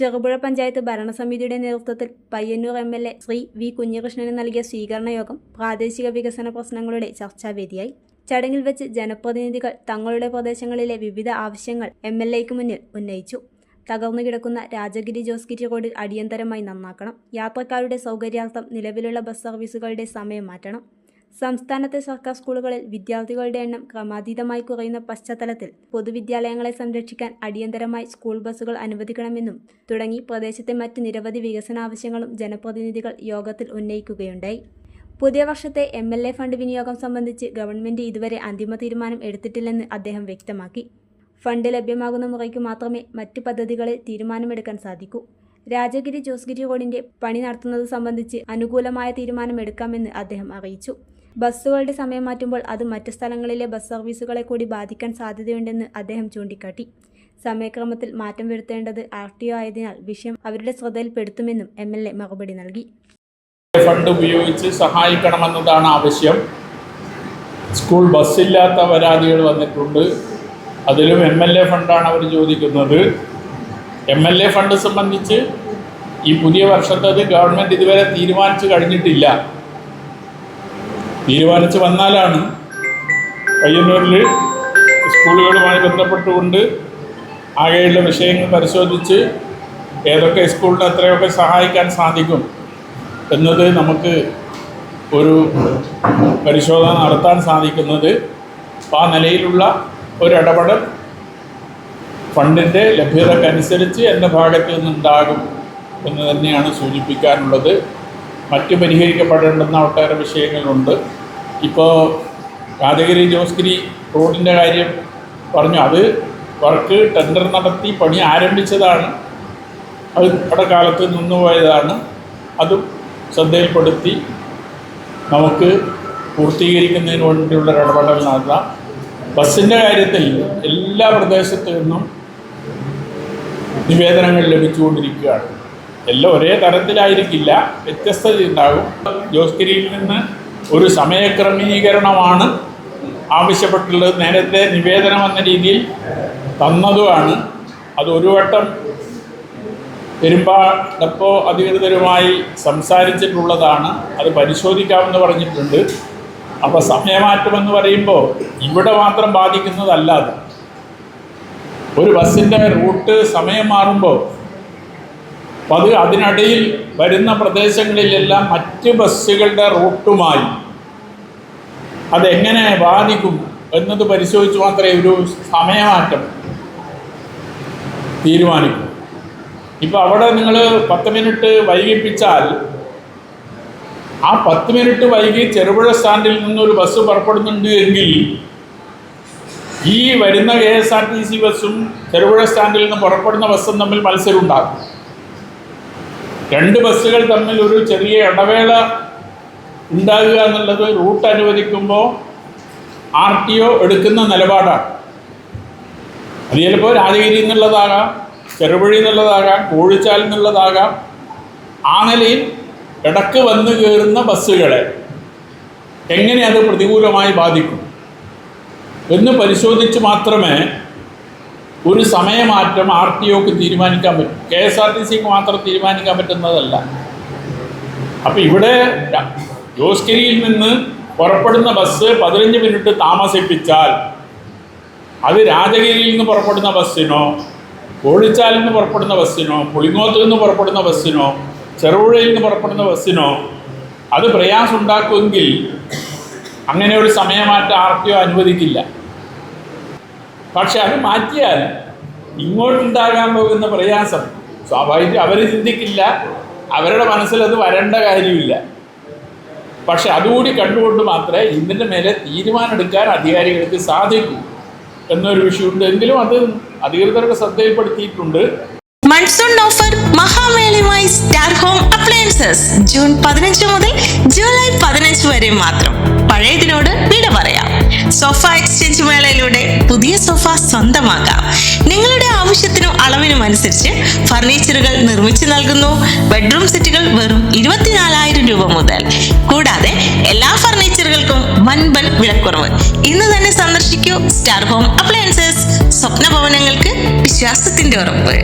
ചെറുപുഴ പഞ്ചായത്ത് ഭരണസമിതിയുടെ നേതൃത്വത്തിൽ Payyanur MLA Shri V Kunhikrishnan നൽകിയ സ്വീകരണ യോഗം പ്രാദേശിക വികസന പ്രശ്നങ്ങളുടെ ചർച്ചാവേദിയായി. ചടങ്ങിൽ വെച്ച് ജനപ്രതിനിധികൾ തങ്ങളുടെ പ്രദേശങ്ങളിലെ വിവിധ ആവശ്യങ്ങൾ MLAയ്ക്ക് മുന്നിൽ ഉന്നയിച്ചു. തകർന്നു കിടക്കുന്ന രാജഗിരി ജോസ്ഗിരി റോഡ് അടിയന്തരമായി നന്നാക്കണം. യാത്രക്കാരുടെ സൗകര്യാർത്ഥം നിലവിലുള്ള ബസ് സർവീസുകളുടെ സമയം മാറ്റണം. സംസ്ഥാനത്തെ സർക്കാർ സ്കൂളുകളിൽ വിദ്യാർത്ഥികളുടെ എണ്ണം ക്രമാതീതമായി കുറയുന്ന പശ്ചാത്തലത്തിൽ പൊതുവിദ്യാലയങ്ങളെ സംരക്ഷിക്കാൻ അടിയന്തരമായി സ്കൂൾ ബസ്സുകൾ അനുവദിക്കണമെന്നും തുടങ്ങി പ്രദേശത്തെ മറ്റ് നിരവധി വികസനാവശ്യങ്ങളും ജനപ്രതിനിധികൾ യോഗത്തിൽ ഉന്നയിക്കുകയുണ്ടായി. പുതിയ വർഷത്തെ MLA ഫണ്ട് വിനിയോഗം സംബന്ധിച്ച് ഗവൺമെന്റ് ഇതുവരെ അന്തിമ തീരുമാനം എടുത്തിട്ടില്ലെന്ന് അദ്ദേഹം വ്യക്തമാക്കി. ഫണ്ട് ലഭ്യമാകുന്ന മുറയ്ക്ക് മാത്രമേ മറ്റു പദ്ധതികളിൽ തീരുമാനമെടുക്കാൻ സാധിക്കൂ. രാജഗിരി ജോസ്ഗിരി റോഡിന്റെ പണി നടത്തുന്നത് സംബന്ധിച്ച് അനുകൂലമായ തീരുമാനമെടുക്കാമെന്ന് അദ്ദേഹം അറിയിച്ചു. ബസ്സുകളുടെ സമയം മാറ്റുമ്പോൾ അത് മറ്റു സ്ഥലങ്ങളിലെ ബസ് സർവീസുകളെ കൂടി ബാധിക്കാൻ സാധ്യതയുണ്ടെന്ന് അദ്ദേഹം ചൂണ്ടിക്കാട്ടി. സമയക്രമത്തിൽ മാറ്റം വരുത്തേണ്ടത് RTO ആയതിനാൽ വിഷയം അവരുടെ ശ്രദ്ധയിൽപ്പെടുത്തുമെന്നും MLA മറുപടി നൽകി. ഫണ്ട് ഉപയോഗിച്ച് സഹായിക്കണമെന്നതാണ് ആവശ്യം. സ്കൂൾ ബസ്സില്ലാത്ത പരാതികൾ വന്നിട്ടുണ്ട്. അതിലും MLA ഫണ്ടാണ് അവർ ചോദിക്കുന്നത്. MLA ഫണ്ട് സംബന്ധിച്ച് ഈ പുതിയ വർഷത്തേത് ഗവൺമെൻറ് ഇതുവരെ തീരുമാനിച്ചു കഴിഞ്ഞിട്ടില്ല. തീരുമാനിച്ച് വന്നാലാണ് പയ്യന്നൂരിൽ സ്കൂളുകളുമായി ബന്ധപ്പെട്ടുകൊണ്ട് ആകെയുള്ള വിഷയങ്ങൾ പരിശോധിച്ച് ഏതൊക്കെ സ്കൂളിന് എത്രയൊക്കെ സഹായിക്കാൻ സാധിക്കും എന്നത് നമുക്ക് ഒരു പരിശോധന നടത്താൻ സാധിക്കുന്നത്. ആ നിലയിലുള്ള ഒരു ഇടപെടൽ ഫണ്ടിൻ്റെ ലഭ്യതക്കനുസരിച്ച് എൻ്റെ ഭാഗത്ത് നിന്നുണ്ടാകും എന്ന് തന്നെയാണ് സൂചിപ്പിക്കാനുള്ളത്. മറ്റ് പരിഹരിക്കപ്പെടേണ്ടുന്ന ഒട്ടേറെ വിഷയങ്ങളുണ്ട്. ഇപ്പോൾ രാജഗിരി ജോസ്ഗിരി റോഡിൻ്റെ കാര്യം പറഞ്ഞു. അത് വർക്ക് ടെൻഡർ നടത്തി പണി ആരംഭിച്ചതാണ്. അത് ഇടക്കാലത്ത് നിന്നുപോയതാണ്. അതും ശ്രദ്ധയിൽപ്പെടുത്തി നമുക്ക് പൂർത്തീകരിക്കുന്നതിന് വേണ്ടിയുള്ള ഇടപെടൽ നടത്താം. ബസ്സിൻ്റെ കാര്യത്തിൽ എല്ലാ പ്രദേശത്തു നിന്നും നിവേദനങ്ങൾ ലഭിച്ചുകൊണ്ടിരിക്കുകയാണ്. എല്ലാം ഒരേ തരത്തിലായിരിക്കില്ല, വ്യത്യസ്തതയുണ്ടാകും. ജോസ്ഗിരിയിൽ നിന്ന് ഒരു സമയക്രമീകരണമാണ് ആവശ്യപ്പെട്ടുള്ളത്. നേരത്തെ നിവേദനം എന്ന രീതിയിൽ തന്നതുമാണ്. അത് ഒരു വട്ടം ഡെപ്പോ അധികൃതരുമായി സംസാരിച്ചിട്ടുള്ളതാണ്. അത് പരിശോധിക്കാമെന്ന് പറഞ്ഞിട്ടുണ്ട്. അപ്പോൾ സമയമാറ്റമെന്ന് പറയുമ്പോൾ ഇവിടെ മാത്രം ബാധിക്കുന്നതല്ലാതെ ഒരു ബസ്സിൻ്റെ റൂട്ട് സമയം മാറുമ്പോൾ അത് അതിനിടയിൽ വരുന്ന പ്രദേശങ്ങളിലെല്ലാം മറ്റ് ബസ്സുകളുടെ റൂട്ടുമായി അതെങ്ങനെ ബാധിക്കും എന്നത് പരിശോധിച്ച് മാത്രമേ ഒരു സമയമാറ്റം തീരുമാനിക്കൂ. ഇപ്പോൾ അവിടെ നിങ്ങൾ 10 മിനിറ്റ് വൈകിപ്പിച്ചാൽ ആ 10 മിനിറ്റ് വൈകി ചെറുപുഴ സ്റ്റാൻഡിൽ നിന്നൊരു ബസ് പുറപ്പെടുന്നുണ്ട് എങ്കിൽ ഈ വരുന്ന KSRTC ബസ്സും ചെറുപുഴ സ്റ്റാൻഡിൽ നിന്ന് പുറപ്പെടുന്ന ബസ്സും തമ്മിൽ മത്സരം ഉണ്ടാകും. 2 ബസ്സുകൾ തമ്മിൽ ഒരു ചെറിയ ഇടവേള ഉണ്ടാകുക എന്നുള്ളത് റൂട്ട് അനുവദിക്കുമ്പോൾ RTO എടുക്കുന്ന നിലപാടാണ്. അത് ചിലപ്പോൾ രാജഗിരി എന്നുള്ളതാകാം, ചെറുപുഴ എന്നുള്ളതാകാം, കോഴിച്ചാൽ എന്നുള്ളതാകാം. ആ നിലയിൽ ഇടക്ക് വന്ന് കയറുന്ന ബസ്സുകളെ എങ്ങനെ അത് പ്രതികൂലമായി ബാധിക്കും എന്ന് പരിശോധിച്ച് മാത്രമേ ഒരു സമയമാറ്റം RTOക്ക് തീരുമാനിക്കാൻ പറ്റും. KSRTCക്ക് മാത്രം തീരുമാനിക്കാൻ പറ്റുന്നതല്ല. അപ്പോൾ ഇവിടെ ജോസ്ഗിരിയിൽ നിന്ന് പുറപ്പെടുന്ന ബസ് 15 മിനിറ്റ് താമസിപ്പിച്ചാൽ അത് രാജഗിരിയിൽ നിന്ന് പുറപ്പെടുന്ന ബസ്സിനോ, കോഴിച്ചാലിൽ നിന്ന് പുറപ്പെടുന്ന ബസ്സിനോ, പുളിങ്ങോത്തിൽ നിന്ന് പുറപ്പെടുന്ന ബസ്സിനോ, ചെറുപുഴയിൽ നിന്ന് പുറപ്പെടുന്ന ബസ്സിനോ അത് പ്രയാസം ഉണ്ടാക്കുമെങ്കിൽ അങ്ങനെ ഒരു സമയമാറ്റം RTO അനുവദിക്കില്ല. പക്ഷെ അത് മാറ്റിയാൽ ഇങ്ങോട്ടുണ്ടാകാൻ പോകുന്ന പ്രയാസം സ്വാഭാവികം അവർ ചിന്തിക്കില്ല. അവരുടെ മനസ്സിലത് വരേണ്ട കാര്യമില്ല. പക്ഷെ അതുകൂടി കണ്ടുകൊണ്ട് മാത്രമേ ഇതിൻ്റെ മേലെ തീരുമാനമെടുക്കാൻ അധികാരികൾക്ക് സാധിക്കൂ എന്നൊരു വിഷയമുണ്ട്. എങ്കിലും അത് അധികൃതരുടെ ശ്രദ്ധയിൽപ്പെടുത്തിയിട്ടുണ്ട്. മൺസൂൺ ഓഫർ മഹാമേളയുമായി സ്റ്റാർ ഹോം അപ്ലയൻസസ് ജൂൺ 15 മുതൽ ജൂലൈ 15 വരെ മാത്രം. പഴയതിനോട് വിട പറയാം. സോഫ എക്സ്ചേഞ്ച് മേളയിലൂടെ പുതിയ സോഫ സ്വന്തമാക്കാം. നിങ്ങളുടെ ആവശ്യത്തിനും അളവിനും അനുസരിച്ച് ഫർണിച്ചറുകൾ നിർമ്മിച്ചു നൽകുന്നു. ബെഡ്റൂം സെറ്റുകൾ വെറും 24,000 രൂപ മുതൽ. കൂടാതെ എല്ലാ ഫർണിച്ചറുകൾക്കും വൻപൻ വിലക്കുറവ്. ഇന്ന് തന്നെ സന്ദർശിക്കൂ സ്റ്റാർ ഹോം അപ്ലയൻസസ്. സ്വപ്ന ഭവനങ്ങൾക്ക് വിശ്വാസത്തിന്റെ ഉറപ്പ്.